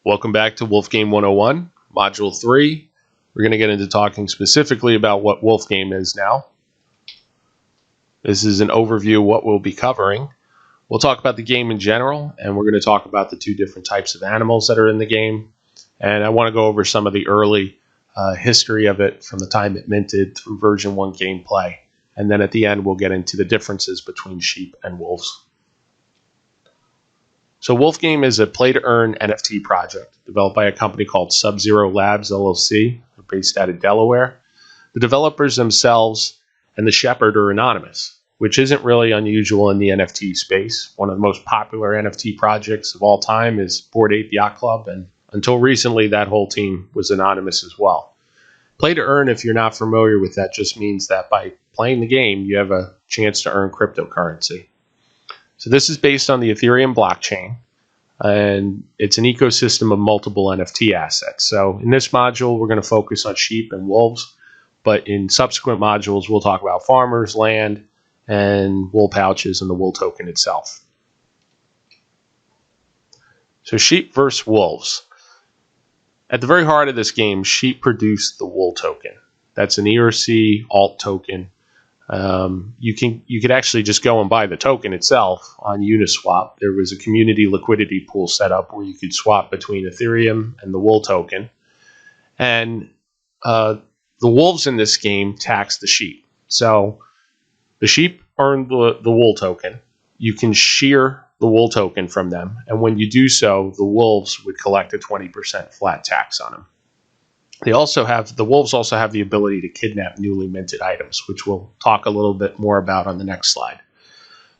Welcome back to Wolf Game 101, Module 3. We're going to get into talking specifically about what Wolf Game is now. This is an overview of what we'll be covering. We'll talk about the game in general, and we're going to talk about the two different types of animals that are in the game. And I want to go over some of the early history of it from the time it minted through version 1 gameplay. And then at the end, we'll get into the differences between sheep and wolves. So Wolf Game is a play-to-earn NFT project developed by a company called Sub-Zero Labs, LLC, based out of Delaware. The developers themselves and the shepherd are anonymous, which isn't really unusual in the NFT space. One of the most popular NFT projects of all time is Bored Ape Yacht Club, and until recently, that whole team was anonymous as well. Play-to-earn, if you're not familiar with that, just means that by playing the game, you have a chance to earn cryptocurrency. So this is based on the Ethereum blockchain, and it's an ecosystem of multiple NFT assets. So in this module, we're going to focus on sheep and wolves, but in subsequent modules, we'll talk about farmers, land, and wool pouches and the wool token itself. So sheep versus wolves. At the very heart of this game, sheep produce the wool token. That's an ERC alt token. You could actually just go and buy the token itself on Uniswap. There was a community liquidity pool set up where you could swap between Ethereum and the wool token. And the wolves in this game tax the sheep. So the sheep earn the wool token. You can shear the wool token from them. And when you do so, the wolves would collect a 20% flat tax on them. The wolves also have the ability to kidnap newly minted items, which we'll talk a little bit more about on the next slide.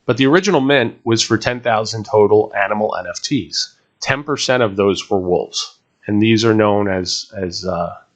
But the original mint was for 10,000 total animal NFTs. 10% of those were wolves, and these are known as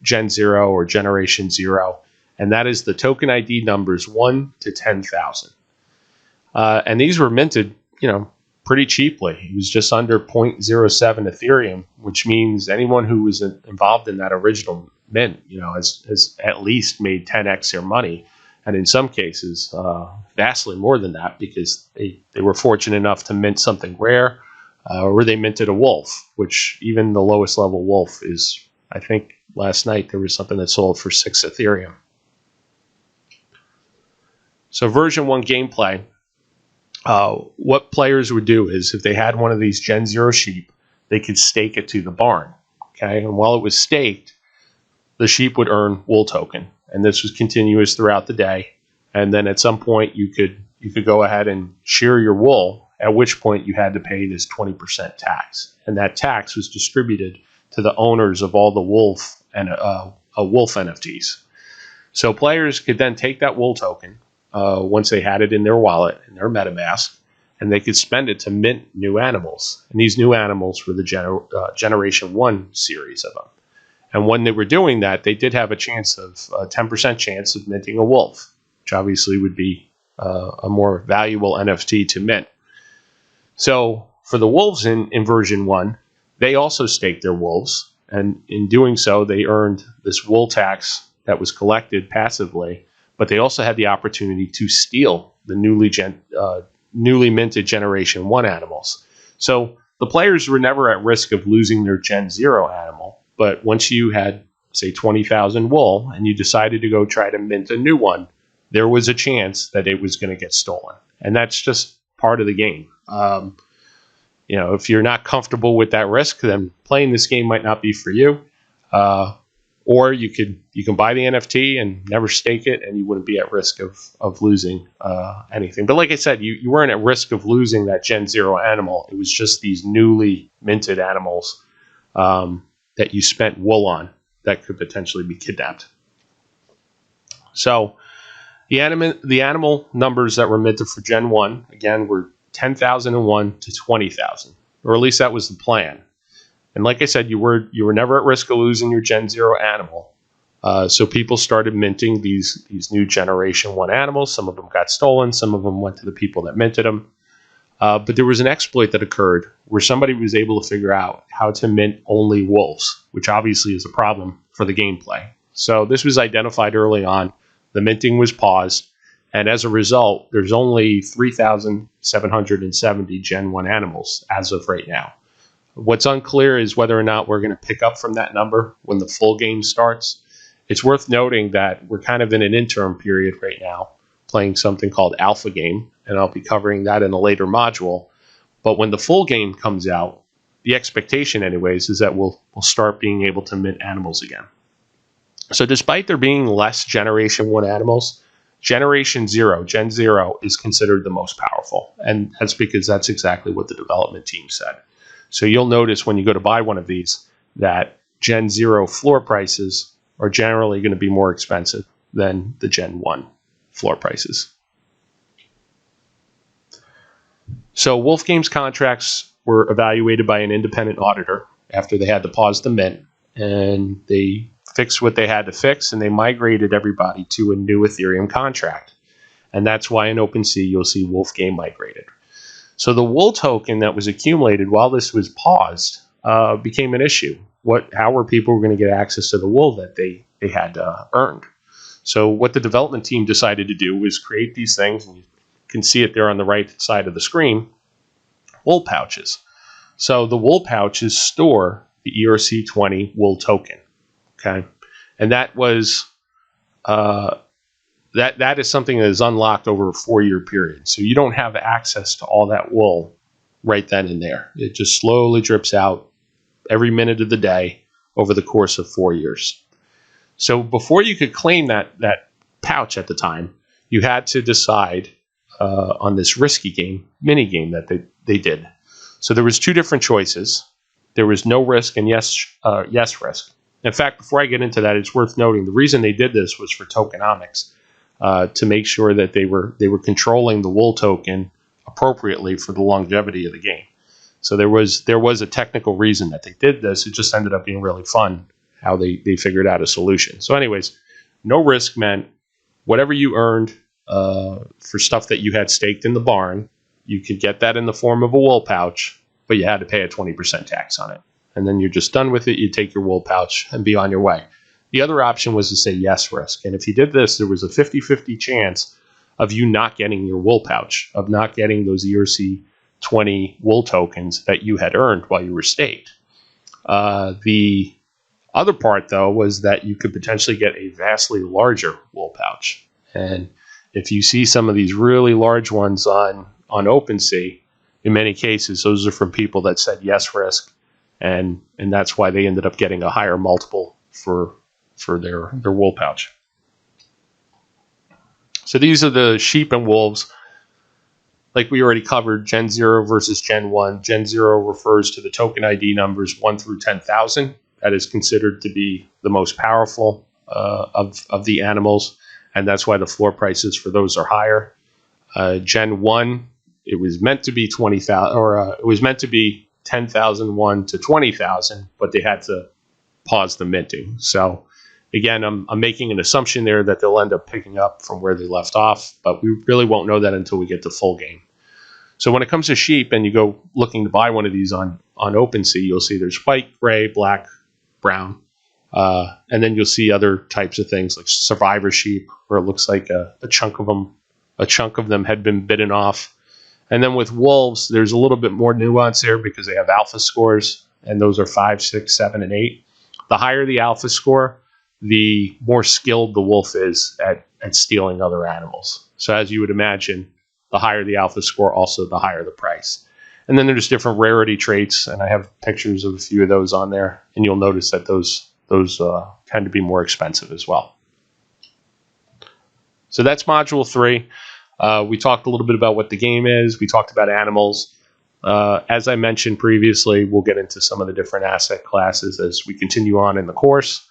Gen 0 or Generation 0, and that is the token ID numbers 1 to 10,000. And these were minted, pretty cheaply. It was just under 0.07 Ethereum, which means anyone who was involved in that original mint, has at least made 10x their money, and in some cases, vastly more than that, because they were fortunate enough to mint something rare, or they minted a wolf, which even the lowest level wolf is, I think last night there was something that sold for 6 Ethereum. So version 1 gameplay. What players would do is if they had one of these Gen 0 sheep, they could stake it to the barn. Okay, and while it was staked, the sheep would earn wool token, and this was continuous throughout the day. And then at some point, you could go ahead and shear your wool, at which point you had to pay this 20% tax, and that tax was distributed to the owners of all the wolf and wolf NFTs. So players could then take that wool token. Once they had it in their wallet, in their MetaMask, and they could spend it to mint new animals. And these new animals were the Generation 1 series of them. And when they were doing that, they did have a 10% chance of minting a wolf, which obviously would be a more valuable NFT to mint. So for the wolves in version 1, they also staked their wolves. And in doing so, they earned this wool tax that was collected passively. But they also had the opportunity to steal the newly minted Generation 1 animals. So the players were never at risk of losing their Gen 0 animal. But once you had, say, 20,000 wool and you decided to go try to mint a new one, there was a chance that it was going to get stolen. And that's just part of the game. If you're not comfortable with that risk, then playing this game might not be for you. Or you can buy the NFT and never stake it, and you wouldn't be at risk of losing anything. But like I said, you weren't at risk of losing that Gen 0 animal. It was just these newly minted animals that you spent wool on that could potentially be kidnapped. So the animal numbers that were minted for Gen 1, again, were 10,001 to 20,000, or at least that was the plan. And like I said, you were never at risk of losing your Gen 0 animal. So people started minting these new Generation 1 animals. Some of them got stolen. Some of them went to the people that minted them. But there was an exploit that occurred where somebody was able to figure out how to mint only wolves, which obviously is a problem for the gameplay. So this was identified early on. The minting was paused. And as a result, there's only 3,770 Gen 1 animals as of right now. What's unclear is whether or not we're going to pick up from that number when the full game starts. It's worth noting that we're kind of in an interim period right now, playing something called Alpha Game, and I'll be covering that in a later module. But when the full game comes out, the expectation anyways is that we'll start being able to mint animals again. So despite there being less Generation 1 animals, Generation 0, Gen 0, is considered the most powerful. And that's because that's exactly what the development team said. So you'll notice when you go to buy one of these that Gen 0 floor prices are generally going to be more expensive than the Gen 1 floor prices. So Wolf Games contracts were evaluated by an independent auditor after they had to pause the mint, and they fixed what they had to fix, and they migrated everybody to a new Ethereum contract. And that's why in OpenSea you'll see Wolf Game migrated. So the wool token that was accumulated while this was paused became an issue. How were people going to get access to the wool that they had earned? So what the development team decided to do was create these things, and you can see it there on the right side of the screen, wool pouches. So the wool pouches store the ERC20 wool token. Okay, and that was that is something that is unlocked over a 4-year period. So you don't have access to all that wool right then and there. It just slowly drips out every minute of the day over the course of 4 years. So before you could claim that pouch at the time, you had to decide on this risky game, mini game that they did. So there was 2 different choices. There was no risk and yes risk. In fact, before I get into that, it's worth noting the reason they did this was for tokenomics, to make sure that they were controlling the wool token appropriately for the longevity of the game. So there was a technical reason that they did this. It just ended up being really fun how they figured out a solution. So anyways, no risk meant whatever you earned for stuff that you had staked in the barn, you could get that in the form of a wool pouch, but you had to pay a 20% tax on it. And then you're just done with it. You take your wool pouch and be on your way. The other option was to say yes risk. And if you did this, there was a 50-50 chance of you not getting your wool pouch, of not getting those ERC20 wool tokens that you had earned while you were staked. The other part, though, was that you could potentially get a vastly larger wool pouch. And if you see some of these really large ones on OpenSea, in many cases, those are from people that said yes risk. And that's why they ended up getting a higher multiple for their wool pouch. So these are the sheep and wolves. Like we already covered, Gen 0 versus Gen 1. Gen 0 refers to the token ID numbers 1 through 10,000. That is considered to be the most powerful of the animals, and that's why the floor prices for those are higher. Gen 1, it was meant to be 20,000, or it was meant to be 10,001 to 20,000, but they had to pause the minting. So again, I'm making an assumption there that they'll end up picking up from where they left off, but we really won't know that until we get to full game. So when it comes to sheep and you go looking to buy one of these on OpenSea, you'll see there's white, gray, black, brown, and then you'll see other types of things like survivor sheep, where it looks like a chunk of them had been bitten off. And then with wolves, there's a little bit more nuance there because they have alpha scores, and those are 5, 6, 7, and 8. The higher the alpha score, the more skilled the wolf is at stealing other animals. So as you would imagine, the higher the alpha score, also the higher the price. And then there's different rarity traits, and I have pictures of a few of those on there, and you'll notice that those tend to be more expensive as well. So that's Module 3. We talked a little bit about what the game is. We talked about animals. As I mentioned previously, we'll get into some of the different asset classes as we continue on in the course.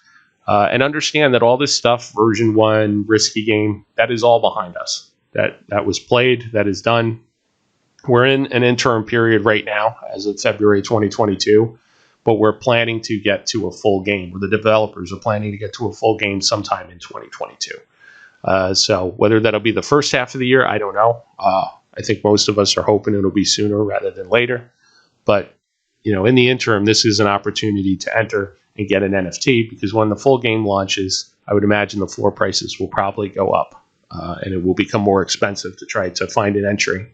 And understand that all this stuff, version 1, risky game, that is all behind us. That was played, that is done. We're in an interim period right now as of February 2022, but we're planning to get to a full game, or the developers are planning to get to a full game sometime in 2022. So whether that'll be the first half of the year, I don't know. I think most of us are hoping it'll be sooner rather than later. But in the interim, this is an opportunity to enter and get an NFT, because when the full game launches, I would imagine the floor prices will probably go up, and it will become more expensive to try to find an entry.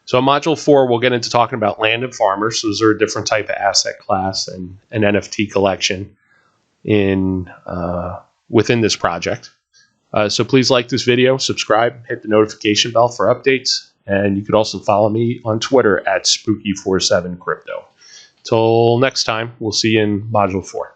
So in Module 4, we'll get into talking about land and farmers. Those are a different type of asset class and an NFT collection within this project. So please like this video, subscribe, hit the notification bell for updates, and you could also follow me on Twitter at Spooky47Crypto. Till next time, we'll see you in Module 4.